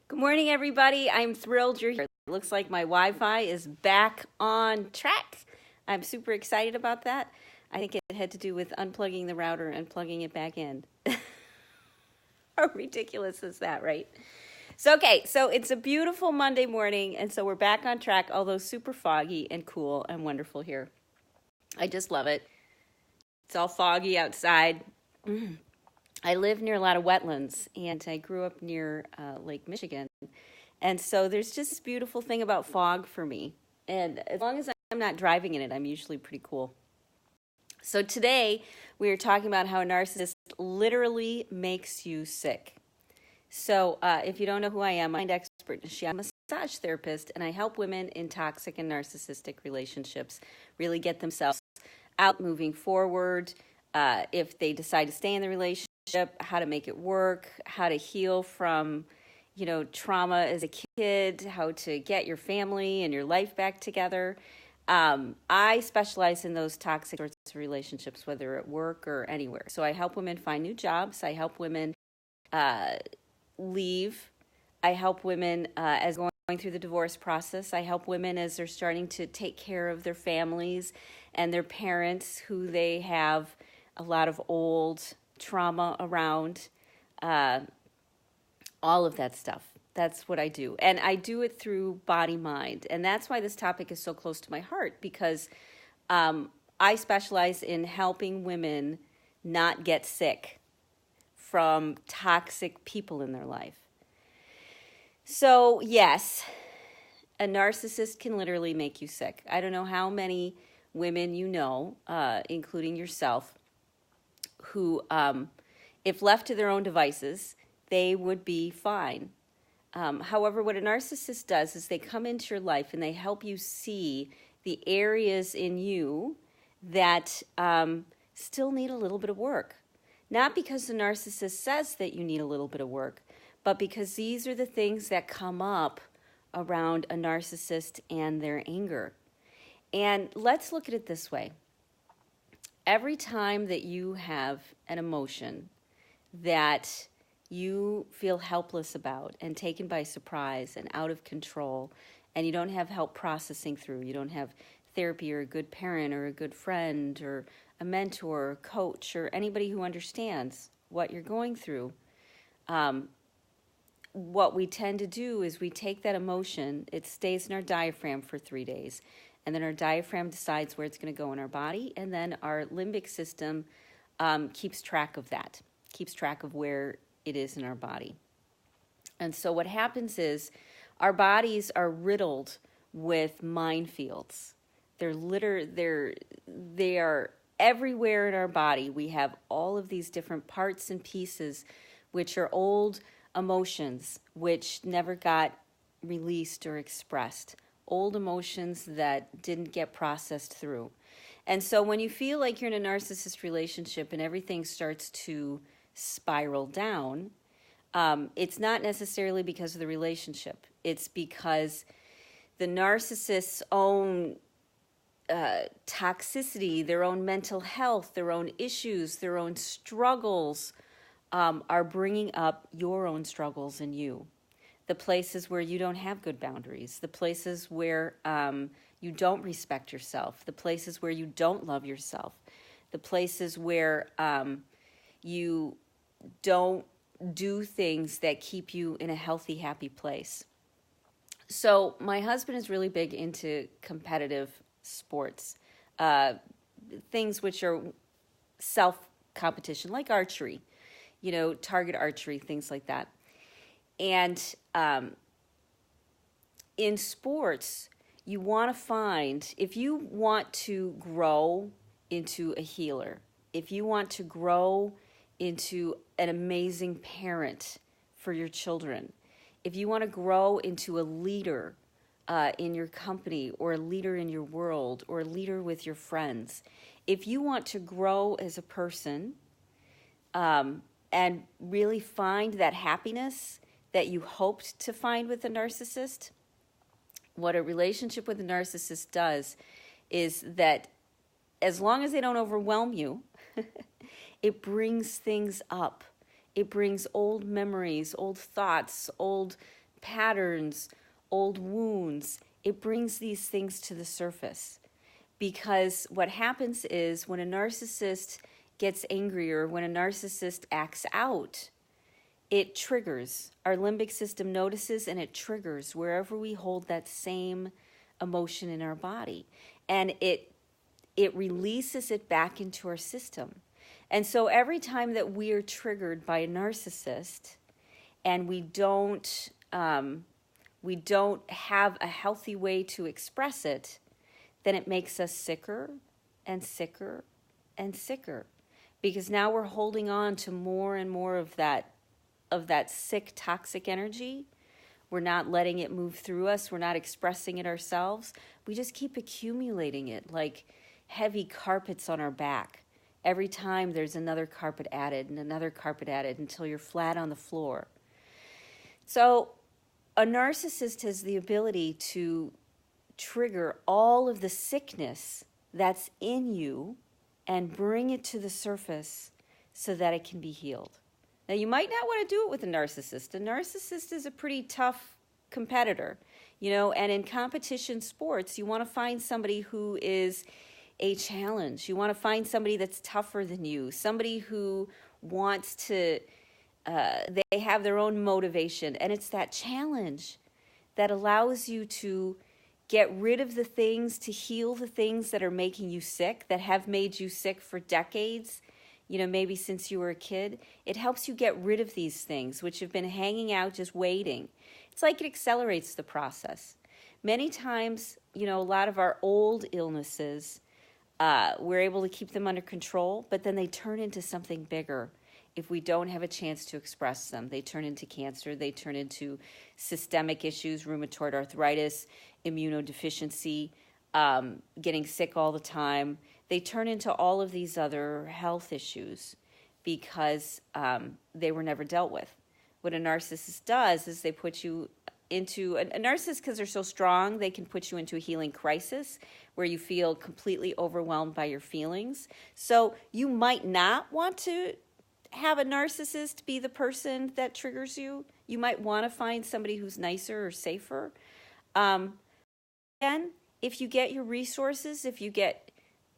Good morning, everybody. I'm thrilled you're here. It looks like my Wi-Fi is back on track. I'm super excited about that. I think it had to do with unplugging the router and plugging it back in. How ridiculous is that, right? So it's a beautiful Monday morning, and so we're back on track, although super foggy and cool and wonderful here. I just love it. It's all foggy outside. I live near a lot of wetlands, and I grew up near Lake Michigan. And so there's just this beautiful thing about fog for me. And as long as I'm not driving in it, I'm usually pretty cool. So today we are talking about how a narcissist literally makes you sick. So if you don't know who I am, I'm an expert. I'm a massage therapist, and I help women in toxic and narcissistic relationships really get themselves out moving forward. If they decide to stay in the relationship, how to make it work, how to heal from, trauma as a kid, how to get your family and your life back together. I specialize in those toxic sorts of relationships, whether at work or anywhere. So I help women find new jobs. I help women leave. I help women as going through the divorce process. I help women as they're starting to take care of their families and their parents who they have a lot of old trauma around, all of that stuff. That's what I do. And I do it through body-mind. And that's why this topic is so close to my heart, because I specialize in helping women not get sick from toxic people in their life. So, yes, a narcissist can literally make you sick. I don't know how many women you know, including yourself, who, if left to their own devices, they would be fine. However, what a narcissist does is they come into your life and they help you see the areas in you that still need a little bit of work. Not because the narcissist says that you need a little bit of work, but because these are the things that come up around a narcissist and their anger. And let's look at it this way. Every time that you have an emotion that you feel helpless about and taken by surprise and out of control, and you don't have help processing through, you don't have therapy or a good parent or a good friend or a mentor or coach or anybody who understands what you're going through, what we tend to do is we take that emotion, it stays in our diaphragm for 3 days, and then our diaphragm decides where it's going to go in our body, and then our limbic system keeps track of that, keeps track of where it is in our body. And so what happens is our bodies are riddled with minefields. They are everywhere in our body. We have all of these different parts and pieces, which are old emotions, which never got released or expressed. Old emotions that didn't get processed through. And so when you feel like you're in a narcissist relationship and everything starts to spiral down, it's not necessarily because of the relationship. It's because the narcissist's own toxicity, their own mental health, their own issues, their own struggles are bringing up your own struggles in you. The places where you don't have good boundaries, the places where you don't respect yourself, the places where you don't love yourself, the places where you don't do things that keep you in a healthy, happy place. So my husband is really big into competitive sports, things which are self-competition, like archery, target archery, things like that. And in sports, you want to find, if you want to grow into a healer, if you want to grow into an amazing parent for your children, if you want to grow into a leader in your company or a leader in your world or a leader with your friends, if you want to grow as a person and really find that happiness that you hoped to find with a narcissist, what a relationship with a narcissist does is that as long as they don't overwhelm you, it brings things up. It brings old memories, old thoughts, old patterns, old wounds. It brings these things to the surface. Because what happens is when a narcissist gets angry or when a narcissist acts out, it triggers. Our limbic system notices and it triggers wherever we hold that same emotion in our body. And it releases it back into our system. And so every time that we are triggered by a narcissist and we don't have a healthy way to express it, then it makes us sicker and sicker and sicker, because now we're holding on to more and more of that sick, toxic energy. We're not letting it move through us. We're not expressing it ourselves. We just keep accumulating it like heavy carpets on our back. Every time there's another carpet added and another carpet added until you're flat on the floor. So a narcissist has the ability to trigger all of the sickness that's in you and bring it to the surface so that it can be healed. Now, you might not want to do it with a narcissist. A narcissist is a pretty tough competitor, and in competition sports, you want to find somebody who is a challenge. You want to find somebody that's tougher than you, somebody who wants to, they have their own motivation, and it's that challenge that allows you to get rid of the things, to heal the things that are making you sick, that have made you sick for decades, maybe since you were a kid. It helps you get rid of these things, which have been hanging out just waiting. It's like it accelerates the process. Many times, a lot of our old illnesses, we're able to keep them under control, but then they turn into something bigger. If we don't have a chance to express them, they turn into cancer, they turn into systemic issues, rheumatoid arthritis, immunodeficiency, getting sick all the time. They turn into all of these other health issues because they were never dealt with. What a narcissist does is they put you into, a narcissist, because they're so strong, they can put you into a healing crisis where you feel completely overwhelmed by your feelings. So you might not want to have a narcissist be the person that triggers you. You might want to find somebody who's nicer or safer. Again, if you get your resources, if you get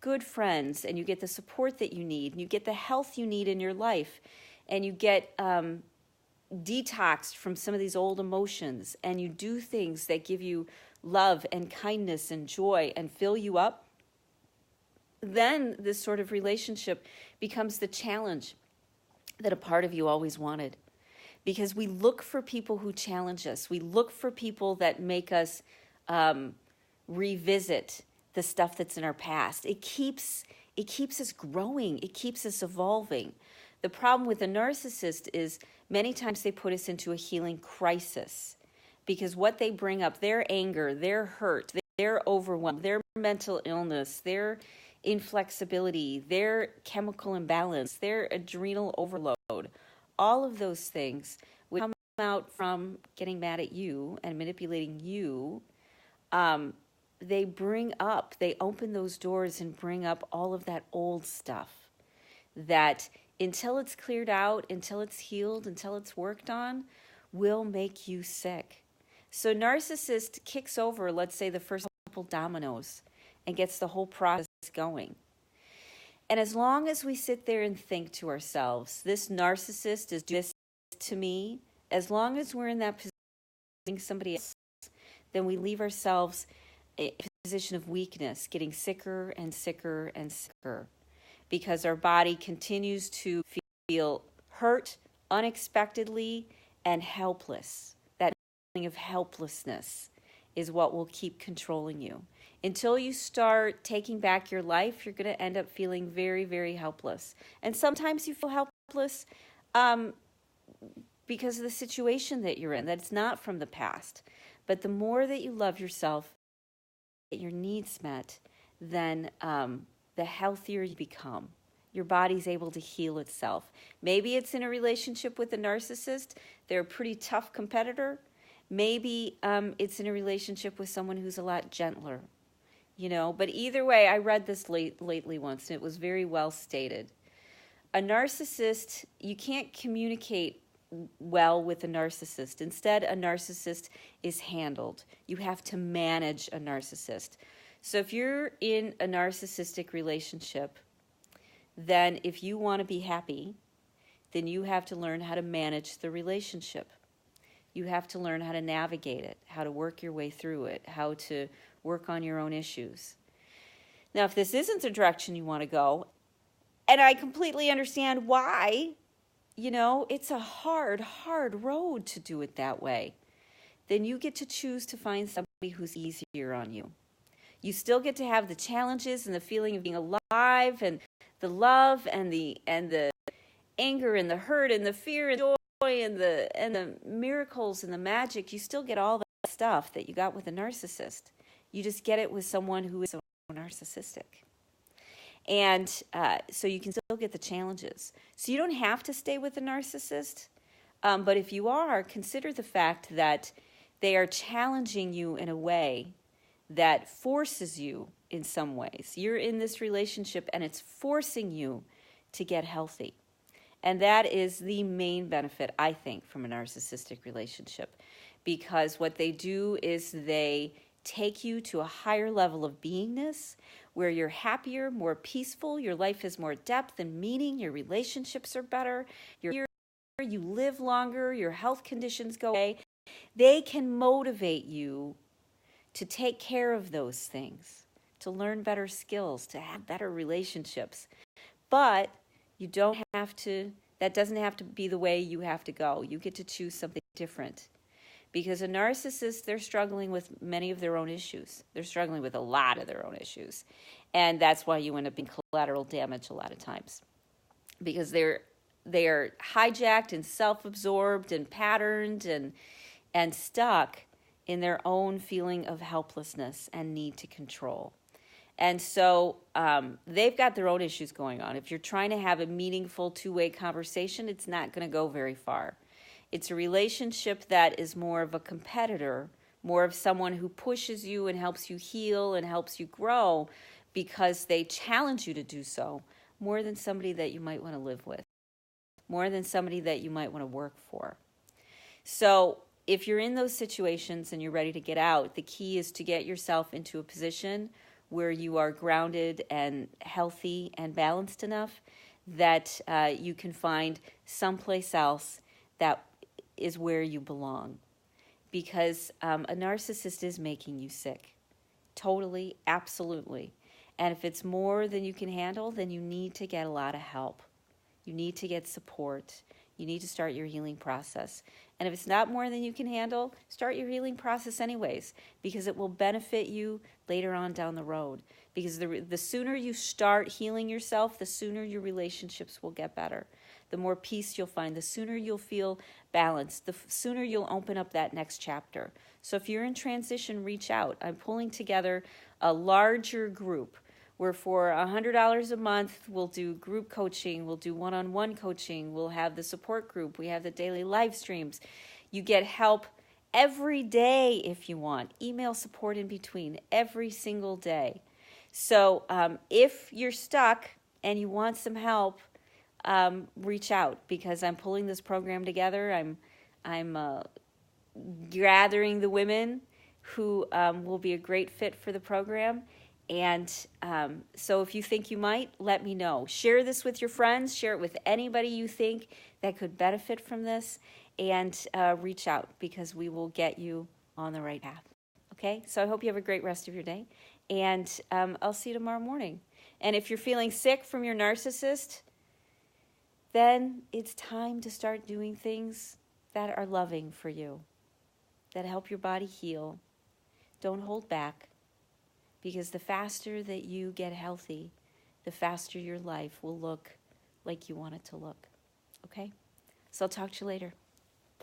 good friends and you get the support that you need and you get the health you need in your life and you get detoxed from some of these old emotions and you do things that give you love and kindness and joy and fill you up, then this sort of relationship becomes the challenge that a part of you always wanted. Because we look for people who challenge us. We look for people that make us revisit the stuff that's in our past. It keeps us growing. It keeps us evolving. The problem with a narcissist is many times they put us into a healing crisis because what they bring up, their anger, their hurt, their overwhelm, their mental illness, their inflexibility, their chemical imbalance, their adrenal overload, all of those things which come out from getting mad at you and manipulating you, they open those doors and bring up all of that old stuff that until it's cleared out, until it's healed, until it's worked on, will make you sick. So narcissist kicks over, let's say, the first couple dominoes and gets the whole process going. And as long as we sit there and think to ourselves, this narcissist is doing this to me, as long as we're in that position, somebody else, then we leave ourselves in a position of weakness, getting sicker and sicker and sicker, because our body continues to feel hurt unexpectedly and helpless. That feeling of helplessness is what will keep controlling you. Until you start taking back your life, you're going to end up feeling very, very helpless. And sometimes you feel helpless because of the situation that you're in, that it's not from the past. But the more that you love yourself, get your needs met, then the healthier you become. Your body's able to heal itself. Maybe it's in a relationship with a narcissist. They're a pretty tough competitor. Maybe it's in a relationship with someone who's a lot gentler. But either way, I read this lately once, and it was very well stated. A narcissist, you can't communicate well with a narcissist. Instead, a narcissist is handled. You have to manage a narcissist. So if you're in a narcissistic relationship, then if you want to be happy, then you have to learn how to manage the relationship. You have to learn how to navigate it, how to work your way through it, how to work on your own issues. Now, if this isn't the direction you want to go, and I completely understand why, it's a hard road to do it that way, then you get to choose to find somebody who's easier on you. You still get to have the challenges and the feeling of being alive and the love and the anger and the hurt and the fear and joy and the miracles and the magic. You still get all that stuff that you got with a narcissist. You just get it with someone who is so narcissistic. And so you can still get the challenges. So you don't have to stay with a narcissist. But if you are, consider the fact that they are challenging you in a way that forces you in some ways. You're in this relationship and it's forcing you to get healthy. And that is the main benefit, I think, from a narcissistic relationship. Because what they do is they take you to a higher level of beingness where you're happier, more peaceful, your life has more depth and meaning, your relationships are better, you live longer, your health conditions go away. They can motivate you to take care of those things, to learn better skills, to have better relationships. But you don't have to, that doesn't have to be the way you have to go. You get to choose something different. Because a narcissist, they're struggling with many of their own issues. They're struggling with a lot of their own issues. And that's why you end up in collateral damage a lot of times. Because they are hijacked and self-absorbed and patterned and stuck in their own feeling of helplessness and need to control. And so they've got their own issues going on. If you're trying to have a meaningful two-way conversation, it's not going to go very far. It's a relationship that is more of a competitor, more of someone who pushes you and helps you heal and helps you grow because they challenge you to do so, more than somebody that you might want to live with, more than somebody that you might want to work for. So if you're in those situations and you're ready to get out, the key is to get yourself into a position where you are grounded and healthy and balanced enough that you can find someplace else that is where you belong. Because a narcissist is making you sick. Totally, absolutely. And if it's more than you can handle, then you need to get a lot of help. You need to get support. You need to start your healing process. And if it's not more than you can handle, start your healing process anyways, because it will benefit you later on down the road. Because the sooner you start healing yourself, the sooner your relationships will get better. The more peace you'll find, the sooner you'll feel balanced, the sooner you'll open up that next chapter. So if you're in transition, reach out. I'm pulling together a larger group where for $100 a month, we'll do group coaching, we'll do one-on-one coaching, we'll have the support group, we have the daily live streams. You get help every day if you want, email support in between every single day. So if you're stuck and you want some help, reach out, because I'm pulling this program together. I'm gathering the women who will be a great fit for the program. And so if you think you might, let me know. Share this with your friends. Share it with anybody you think that could benefit from this. And reach out, because we will get you on the right path. Okay? So I hope you have a great rest of your day. And I'll see you tomorrow morning. And if you're feeling sick from your narcissist, then it's time to start doing things that are loving for you, that help your body heal. Don't hold back, because the faster that you get healthy, the faster your life will look like you want it to look. Okay? So I'll talk to you later.